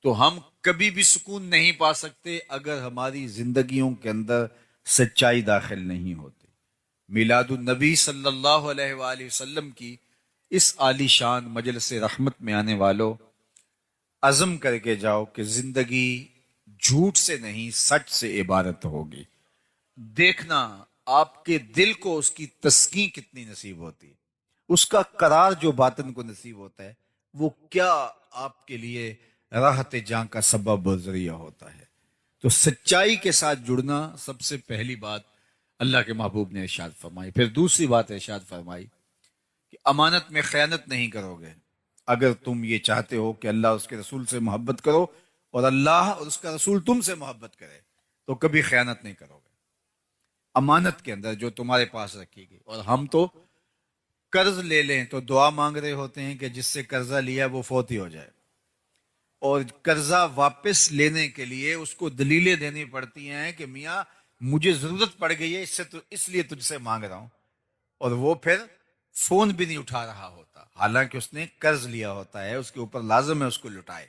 تو ہم کبھی بھی سکون نہیں پا سکتے اگر ہماری زندگیوں کے اندر سچائی داخل نہیں ہوتی. میلاد النبی صلی اللہ علیہ وآلہ وسلم کی اس عالی شان مجلس رحمت میں آنے والوں, عزم کر کے جاؤ کہ زندگی جھوٹ سے نہیں سچ سے عبارت ہوگی. دیکھنا آپ کے دل کو اس کی تسکین کتنی نصیب ہوتی ہے, اس کا قرار جو باطن کو نصیب ہوتا ہے وہ کیا آپ کے لیے راحت جاں کا سبب و ذریعہ ہوتا ہے. تو سچائی کے ساتھ جڑنا سب سے پہلی بات اللہ کے محبوب نے ارشاد فرمائی. پھر دوسری بات ارشاد فرمائی کہ امانت میں خیانت نہیں کرو گے. اگر تم یہ چاہتے ہو کہ اللہ اس کے رسول سے محبت کرو اور اللہ اور اس کا رسول تم سے محبت کرے تو کبھی خیانت نہیں کرو گے امانت کے اندر جو تمہارے پاس رکھی گئی. اور ہم تو قرض لے لیں تو دعا مانگ رہے ہوتے ہیں کہ جس سے قرضہ لیا وہ فوت ہی ہو جائے, اور قرضہ واپس لینے کے لیے اس کو دلیلیں دینی پڑتی ہیں کہ میاں مجھے ضرورت پڑ گئی ہے اس لیے تجھ سے مانگ رہا ہوں, اور وہ پھر فون بھی نہیں اٹھا رہا ہوتا حالانکہ اس نے قرض لیا ہوتا ہے, اس کے اوپر لازم ہے اس کو لٹائے.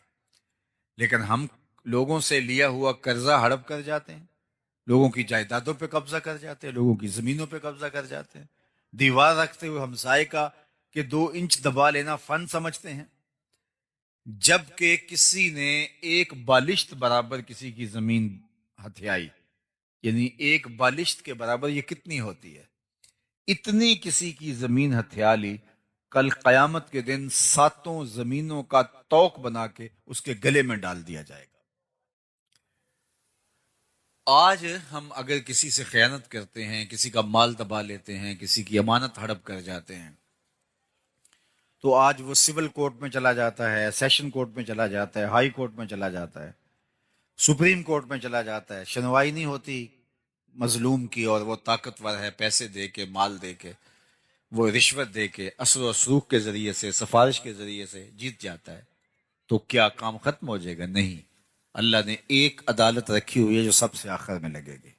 لیکن ہم لوگوں سے لیا ہوا قرضہ ہڑپ کر جاتے ہیں, لوگوں کی جائیدادوں پہ قبضہ کر جاتے ہیں, لوگوں کی زمینوں پہ قبضہ کر جاتے ہیں, دیوار رکھتے ہوئے ہمسائے کا کہ 2 انچ دبا لینا فن سمجھتے ہیں, جبکہ کسی نے ایک بالشت برابر کسی کی زمین ہتھیائی. یعنی ایک بالشت کے برابر یہ کتنی ہوتی ہے, اتنی کسی کی زمین ہتھیا لی, کل قیامت کے دن 7 زمینوں کا توق بنا کے اس کے گلے میں ڈال دیا جائے گا. آج ہم اگر کسی سے خیانت کرتے ہیں, کسی کا مال دبا لیتے ہیں, کسی کی امانت ہڑپ کر جاتے ہیں, تو آج وہ سول کورٹ میں چلا جاتا ہے, سیشن کورٹ میں چلا جاتا ہے, ہائی کورٹ میں چلا جاتا ہے, سپریم کورٹ میں چلا جاتا ہے, سنوائی نہیں ہوتی مظلوم کی, اور وہ طاقتور ہے, پیسے دے کے, مال دے کے, وہ رشوت دے کے, اثر و سلوک کے ذریعے سے, سفارش کے ذریعے سے جیت جاتا ہے. تو کیا کام ختم ہو جائے گا؟ نہیں. اللہ نے ایک عدالت رکھی ہوئی ہے جو سب سے آخر میں لگے گی.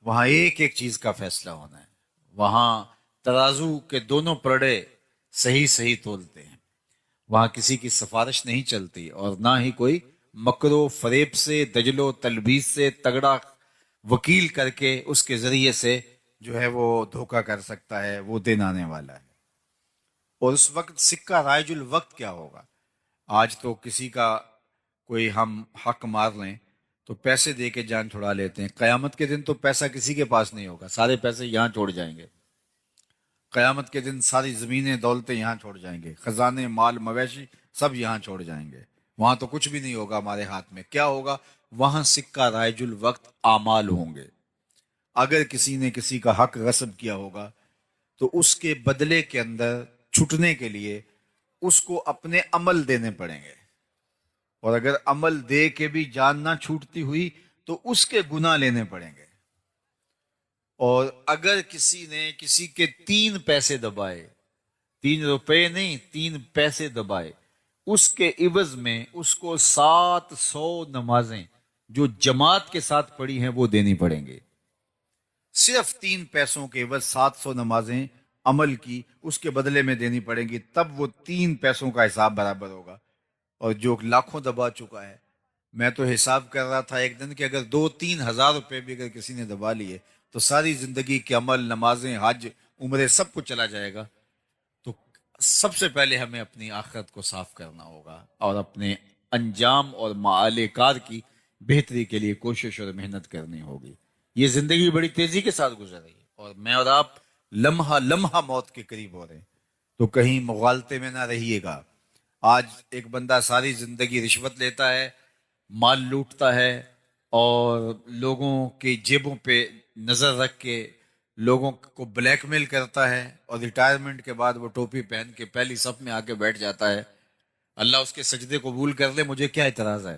وہاں ایک ایک چیز کا فیصلہ ہونا ہے. وہاں ترازو کے دونوں پرڑے صحیح تولتے ہیں. وہاں کسی کی سفارش نہیں چلتی, اور نہ ہی کوئی مکر و فریب سے, دجل و تلبیس سے تگڑا وکیل کر کے اس کے ذریعے سے جو ہے وہ دھوکہ کر سکتا ہے. وہ دن آنے والا ہے. اور اس وقت سکہ رائج الوقت کیا ہوگا. آج تو کسی کا کوئی ہم حق مار لیں تو پیسے دے کے جان چھڑا لیتے ہیں. قیامت کے دن تو پیسہ کسی کے پاس نہیں ہوگا, سارے پیسے یہاں چھوڑ جائیں گے. قیامت کے دن ساری زمینیں دولتیں یہاں چھوڑ جائیں گے, خزانے مال مویشی سب یہاں چھوڑ جائیں گے. وہاں تو کچھ بھی نہیں ہوگا ہمارے ہاتھ میں. کیا ہوگا وہاں؟ سکہ رائج الوقت اعمال ہوں گے. اگر کسی نے کسی کا حق غصب کیا ہوگا تو اس کے بدلے کے اندر چھٹنے کے لیے اس کو اپنے عمل دینے پڑیں گے, اور اگر عمل دے کے بھی جان نہ چھوٹتی ہوئی تو اس کے گناہ لینے پڑیں گے. اور اگر کسی نے کسی کے 3 پیسے دبائے، 3 روپے نہیں، 3 پیسے دبائے، اس کے عوض میں اس کو 700 نمازیں جو جماعت کے ساتھ پڑھی ہیں وہ دینی پڑیں گے. صرف 3 پیسوں کے عوض 700 نمازیں عمل کی اس کے بدلے میں دینی پڑیں گی، تب وہ 3 پیسوں کا حساب برابر ہوگا. اور جو لاکھوں دبا چکا ہے، میں تو حساب کر رہا تھا ایک دن کہ اگر 2-3 ہزار روپے بھی اگر کسی نے دبا لیے تو ساری زندگی کے عمل، نمازیں، حج، عمرے سب کچھ چلا جائے گا. تو سب سے پہلے ہمیں اپنی آخرت کو صاف کرنا ہوگا اور اپنے انجام اور معال کار کی بہتری کے لیے کوشش اور محنت کرنی ہوگی. یہ زندگی بڑی تیزی کے ساتھ گزر رہی ہے اور میں اور آپ لمحہ لمحہ موت کے قریب ہو رہے ہیں، تو کہیں مغالطے میں نہ رہیے گا. آج ایک بندہ ساری زندگی رشوت لیتا ہے، مال لوٹتا ہے اور لوگوں کی جیبوں پہ نظر رکھ کے لوگوں کو بلیک میل کرتا ہے، اور ریٹائرمنٹ کے بعد وہ ٹوپی پہن کے پہلی صف میں آ کے بیٹھ جاتا ہے. اللہ اس کے سجدے قبول کر لے، مجھے کیا اعتراض ہے.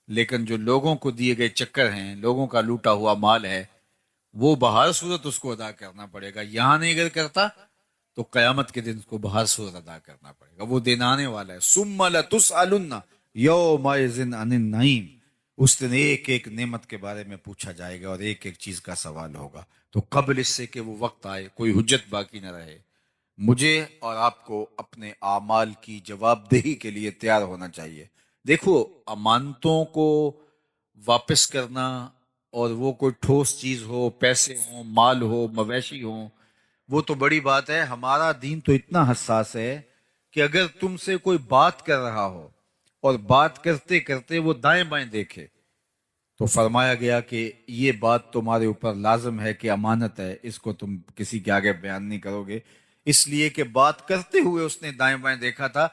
لیکن جو لوگوں کو دیے گئے چکر ہیں، لوگوں کا لوٹا ہوا مال ہے، وہ بہر صورت اس کو ادا کرنا پڑے گا. یہاں نہیں اگر کرتا تو قیامت کے دن اس کو بہر صورت ادا کرنا پڑے گا. وہ دن آنے والا ہے. ثم لتسألن یومئذ عن النعیم. اس دن ایک ایک نعمت کے بارے میں پوچھا جائے گا اور ایک ایک چیز کا سوال ہوگا. تو قبل اس سے کہ وہ وقت آئے کوئی حجت باقی نہ رہے، مجھے اور آپ کو اپنے اعمال کی جواب دہی کے لیے تیار ہونا چاہیے. دیکھو، امانتوں کو واپس کرنا، اور وہ کوئی ٹھوس چیز ہو، پیسے ہوں، مال ہو، مویشی ہوں، وہ تو بڑی بات ہے. ہمارا دین تو اتنا حساس ہے کہ اگر تم سے کوئی بات کر رہا ہو اور بات کرتے کرتے وہ دائیں بائیں دیکھے تو فرمایا گیا کہ یہ بات تمہارے اوپر لازم ہے کہ امانت ہے، اس کو تم کسی کے آگے بیان نہیں کرو گے. اس لیے کہ بات کرتے ہوئے اس نے دائیں بائیں دیکھا تھا،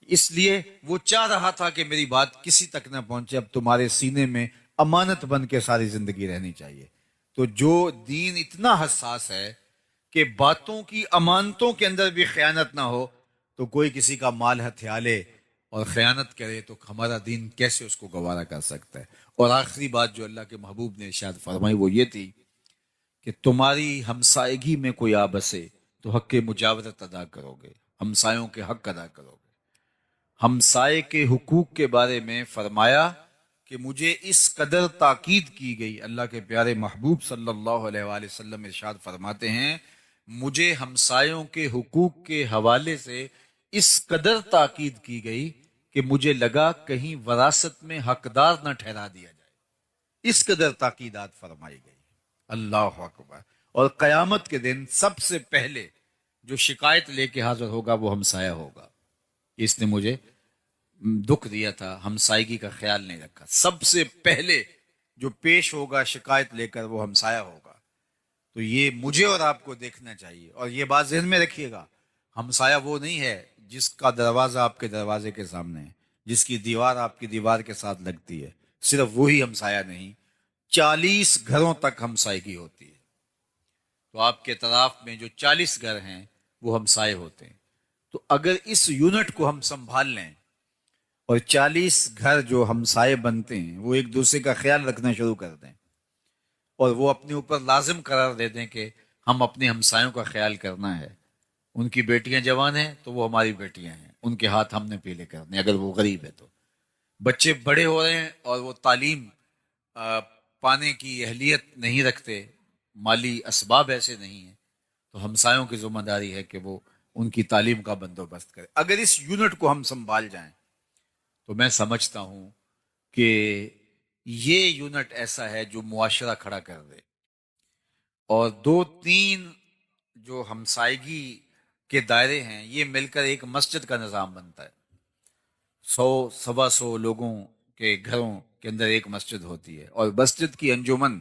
اس لیے وہ چاہ رہا تھا کہ میری بات کسی تک نہ پہنچے. اب تمہارے سینے میں امانت بن کے ساری زندگی رہنی چاہیے. تو جو دین اتنا حساس ہے کہ باتوں کی امانتوں کے اندر بھی خیانت نہ ہو، تو کوئی کسی کا مال ہتھیا لے اور خیانت کرے تو ہمارا دین کیسے اس کو گوارا کر سکتا ہے. اور آخری بات جو اللہ کے محبوب نے ارشاد فرمائی وہ یہ تھی کہ تمہاری ہمسائیگی میں کوئی آ بسے تو حق مجاورت ادا کرو گے، ہمسایوں کے حق ادا کرو گے. ہمسائے کے حقوق کے بارے میں فرمایا کہ مجھے اس قدر تاکید کی گئی. اللہ کے پیارے محبوب صلی اللہ علیہ وآلہ وسلم ارشاد فرماتے ہیں مجھے ہمسایوں کے حقوق کے حوالے سے اس قدر تاکید کی گئی کہ مجھے لگا کہیں وراثت میں حقدار نہ ٹھہرا دیا جائے. اس قدر تاکیدات فرمائی گئی. اللہ اکبر. اور قیامت کے دن سب سے پہلے جو شکایت لے کے حاضر ہوگا وہ ہمسایہ ہوگا. اس نے مجھے دکھ دیا تھا، ہمسائیگی کا خیال نہیں رکھا. سب سے پہلے جو پیش ہوگا شکایت لے کر وہ ہمسایہ ہوگا. تو یہ مجھے اور آپ کو دیکھنا چاہیے. اور یہ بات ذہن میں رکھیے گا، ہمسایہ وہ نہیں ہے جس کا دروازہ آپ کے دروازے کے سامنے ہے، جس کی دیوار آپ کی دیوار کے ساتھ لگتی ہے. صرف وہی ہمسایہ نہیں، 40 گھروں تک ہمسائیگی ہوتی ہے. تو آپ کے طرف میں جو 40 گھر ہیں وہ ہمسائے ہوتے ہیں. تو اگر اس یونٹ کو ہم سنبھال لیں اور 40 گھر جو ہمسائے بنتے ہیں وہ ایک دوسرے کا خیال رکھنا شروع کر دیں اور وہ اپنے اوپر لازم قرار دے دیں کہ ہم اپنے ہمسایوں کا خیال کرنا ہے. ان کی بیٹیاں جوان ہیں تو وہ ہماری بیٹیاں ہیں، ان کے ہاتھ ہم نے پیلے کرنے. اگر وہ غریب ہے تو بچے بڑے ہو رہے ہیں اور وہ تعلیم پانے کی اہلیت نہیں رکھتے، مالی اسباب ایسے نہیں ہیں، تو ہمسایوں کی ذمہ داری ہے کہ وہ ان کی تعلیم کا بندوبست کرے. اگر اس یونٹ کو ہم سنبھال جائیں تو میں سمجھتا ہوں کہ یہ یونٹ ایسا ہے جو معاشرہ کھڑا کر دے. اور 2-3 جو ہمسائیگی کے دائرے ہیں یہ مل کر ایک مسجد کا نظام بنتا ہے. 100-125 لوگوں کے گھروں کے اندر ایک مسجد ہوتی ہے، اور مسجد کی انجمن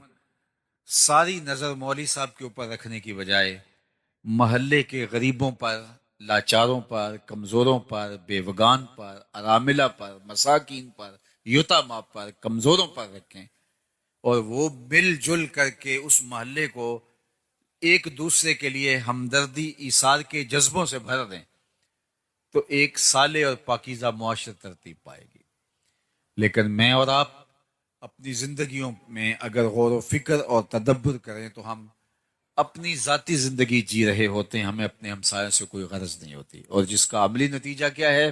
ساری نظر مولوی صاحب کے اوپر رکھنے کی بجائے محلے کے غریبوں پر، لاچاروں پر، کمزوروں پر، بیوگان پر، اراملہ پر، مساکین پر، یتامہ پر، کمزوروں پر رکھیں، اور وہ مل جل کر کے اس محلے کو ایک دوسرے کے لیے ہمدردی ایثار کے جذبوں سے بھر دیں، تو ایک صالح اور پاکیزہ معاشرہ ترتیب پائے گی. لیکن میں اور آپ اپنی زندگیوں میں اگر غور و فکر اور تدبر کریں تو ہم اپنی ذاتی زندگی جی رہے ہوتے ہیں، ہمیں اپنے ہمسایوں سے کوئی غرض نہیں ہوتی، اور جس کا عملی نتیجہ کیا ہے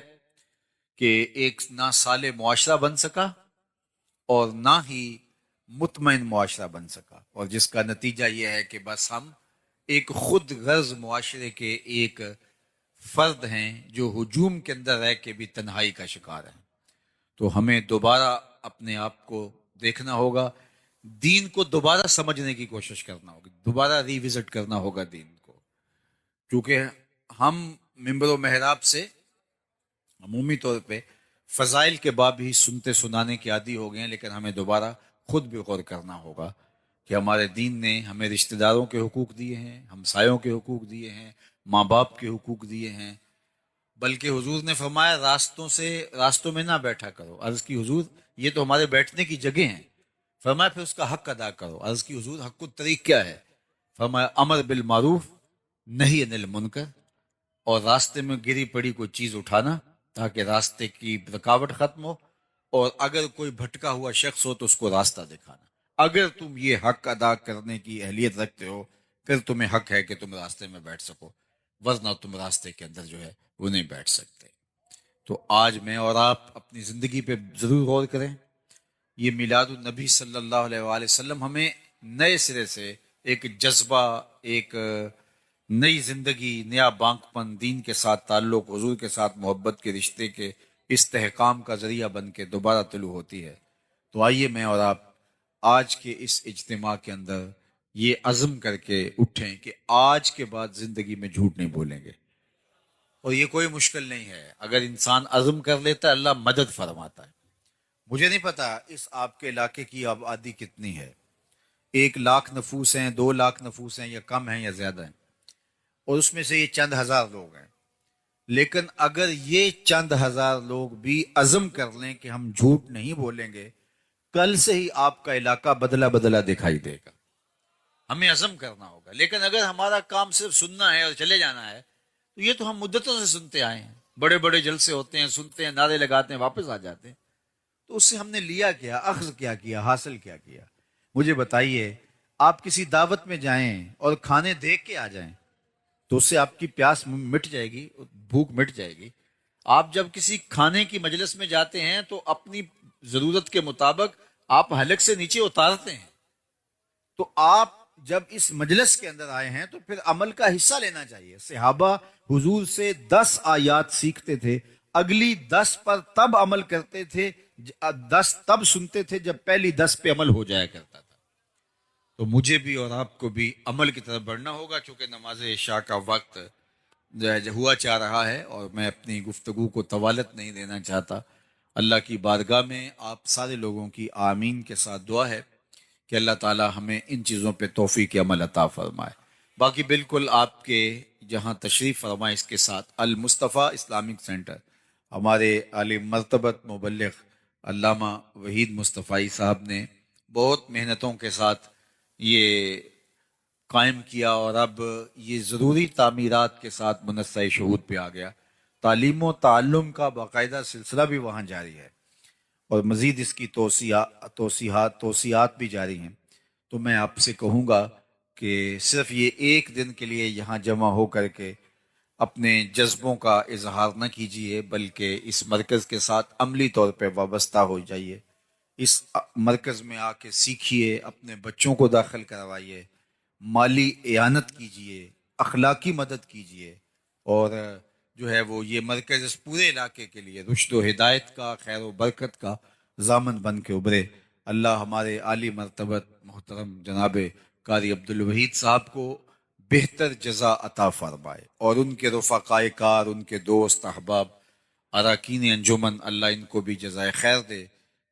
کہ ایک نہ صالح معاشرہ بن سکا اور نہ ہی مطمئن معاشرہ بن سکا، اور جس کا نتیجہ یہ ہے کہ بس ہم ایک خود غرض معاشرے کے ایک فرد ہیں جو ہجوم کے اندر رہ کے بھی تنہائی کا شکار ہیں۔ تو ہمیں دوبارہ اپنے آپ کو دیکھنا ہوگا، دین کو دوبارہ سمجھنے کی کوشش کرنا ہوگی، دوبارہ ریوزٹ کرنا ہوگا دین کو، کیونکہ ہم منبر و محراب سے عمومی طور پہ فضائل کے باب ہی سنتے سنانے کے عادی ہو گئے ہیں، لیکن ہمیں دوبارہ خود بھی غور کرنا ہوگا کہ ہمارے دین نے ہمیں رشتہ داروں کے حقوق دیے ہیں، ہمسایوں کے حقوق دیے ہیں، ماں باپ کے حقوق دیے ہیں، بلکہ حضور نے فرمایا راستوں میں نہ بیٹھا کرو۔ عرض کی حضور یہ تو ہمارے بیٹھنے کی جگہ ہیں، فرمایا پھر اس کا حق ادا کرو۔ عرض کی حضور حق الطریق کیا ہے؟ فرمایا امر بالمعروف نہی عن المنکر، اور راستے میں گری پڑی کوئی چیز اٹھانا تاکہ راستے کی رکاوٹ ختم ہو، اور اگر کوئی بھٹکا ہوا شخص ہو تو اس کو راستہ دکھانا۔ اگر تم یہ حق ادا کرنے کی اہلیت رکھتے ہو پھر تمہیں حق ہے کہ تم راستے میں بیٹھ سکو، ورنہ تم راستے کے اندر جو ہے وہ نہیں بیٹھ سکتے۔ تو آج میں اور آپ اپنی زندگی پہ ضرور غور کریں۔ یہ میلاد النبی صلی اللہ علیہ وآلہ وسلم ہمیں نئے سرے سے ایک جذبہ، ایک نئی زندگی، نیا بانک پن، دین کے ساتھ تعلق، حضور کے ساتھ محبت کے رشتے کے استحکام کا ذریعہ بن کے دوبارہ طلوع ہوتی ہے۔ تو آئیے میں اور آپ آج کے اس اجتماع کے اندر یہ عزم کر کے اٹھیں کہ آج کے بعد زندگی میں جھوٹ نہیں بولیں گے، اور یہ کوئی مشکل نہیں ہے۔ اگر انسان عزم کر لیتا ہے اللہ مدد فرماتا ہے۔ مجھے نہیں پتا اس آپ کے علاقے کی آبادی کتنی ہے، 1,00,000 نفوس ہیں، 2,00,000 نفوس ہیں، یا کم ہیں یا زیادہ ہیں، اور اس میں سے یہ چند ہزار لوگ ہیں، لیکن اگر یہ چند ہزار لوگ بھی عزم کر لیں کہ ہم جھوٹ نہیں بولیں گے، کل سے ہی آپ کا علاقہ بدلا بدلا دکھائی دے گا۔ ہمیں عزم کرنا ہوگا، لیکن اگر ہمارا کام صرف سننا ہے اور چلے جانا ہے تو یہ تو ہم مدتوں سے سنتے آئے ہیں، بڑے بڑے جلسے ہوتے ہیں، سنتے ہیں، نعرے لگاتے ہیں، واپس آ جاتے ہیں، تو اس سے ہم نے لیا کیا، اخذ کیا کیا، حاصل کیا کیا؟ مجھے بتائیے، آپ کسی دعوت میں جائیں اور کھانے دیکھ کے آ جائیں تو اس سے آپ کی پیاس مٹ جائے گی، بھوک مٹ جائے گی۔ آپ جب کسی کھانے کی مجلس میں جاتے ہیں تو اپنی ضرورت کے مطابق آپ حلق سے نیچے اتارتے ہیں، تو آپ جب اس مجلس کے اندر آئے ہیں تو پھر عمل کا حصہ لینا چاہیے۔ صحابہ حضور سے 10 آیات سیکھتے تھے، اگلی 10 پر تب عمل کرتے تھے، 10 تب سنتے تھے جب پہلی 10 پہ عمل ہو جایا کرتا تھا۔ تو مجھے بھی اور آپ کو بھی عمل کی طرف بڑھنا ہوگا، چونکہ نماز عشاء کا وقت ہوا چاہ رہا ہے اور میں اپنی گفتگو کو طوالت نہیں دینا چاہتا۔ اللہ کی بارگاہ میں آپ سارے لوگوں کی آمین کے ساتھ دعا ہے کہ اللہ تعالی ہمیں ان چیزوں پہ توفیق عمل عطا فرمائے۔ باقی بالکل آپ کے جہاں تشریف فرمائے، اس کے ساتھ المصطفیٰ اسلامک سینٹر، ہمارے عالم مرتبت مبلغ علامہ وحید مصطفی صاحب نے بہت محنتوں کے ساتھ یہ قائم کیا، اور اب یہ ضروری تعمیرات کے ساتھ منصہ شہود پہ آ گیا۔ تعلیم و تعلم کا باقاعدہ سلسلہ بھی وہاں جاری ہے، اور مزید اس کی توسیعات بھی جاری ہیں۔ تو میں آپ سے کہوں گا کہ صرف یہ ایک دن کے لیے یہاں جمع ہو کر کے اپنے جذبوں کا اظہار نہ کیجیے، بلکہ اس مرکز کے ساتھ عملی طور پہ وابستہ ہو جائیے۔ اس مرکز میں آ کے سیکھیے، اپنے بچوں کو داخل کروائیے، مالی اعانت کیجیے، اخلاقی مدد کیجیے، اور جو ہے وہ یہ مرکز اس پورے علاقے کے لیے رشد و ہدایت کا، خیر و برکت کا ضامن بن کے ابھرے۔ اللہ ہمارے عالی مرتبت محترم جناب قاری عبدالوحید صاحب کو بہتر جزا عطا فرمائے، اور ان کے رفقائے کار، ان کے دوست احباب، اراکین انجمن، اللہ ان کو بھی جزائے خیر دے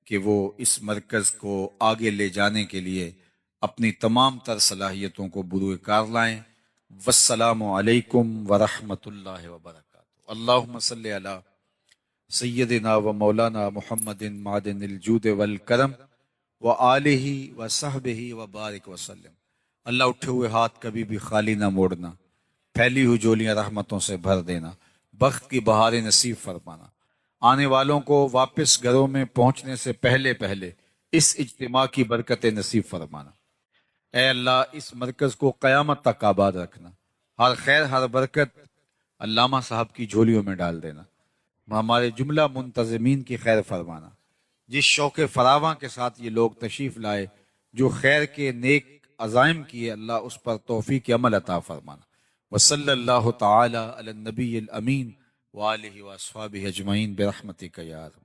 کہ وہ اس مرکز کو آگے لے جانے کے لیے اپنی تمام تر صلاحیتوں کو بروئے کار لائیں۔ والسلام علیکم ورحمۃ اللہ وبرکاتہ۔ اللہم صلی علی سیدنا و مولانا محمد معدن الجود والکرم وآلہ وصحبہ وبارک وسلم۔ اللہ اٹھے ہوئے ہاتھ کبھی بھی خالی نہ موڑنا، پھیلی ہوئی جولیاں رحمتوں سے بھر دینا، بخت کی بہاریں نصیب فرمانا، آنے والوں کو واپس گھروں میں پہنچنے سے پہلے پہلے اس اجتماع کی برکت نصیب فرمانا۔ اے اللہ اس مرکز کو قیامت تک آباد رکھنا، ہر خیر ہر برکت علامہ صاحب کی جھولیوں میں ڈال دینا، ہمارے جملہ منتظمین کی خیر فرمانا، جس شوق فراواں کے ساتھ یہ لوگ تشریف لائے، جو خیر کے نیک عزائم کیے، اللہ اس پر توفیق عمل عطا فرمانا۔ وصلی اللہ تعالی علی النبی الامین وآلہ واصحابہ اجمعین برحمتک یا ارحم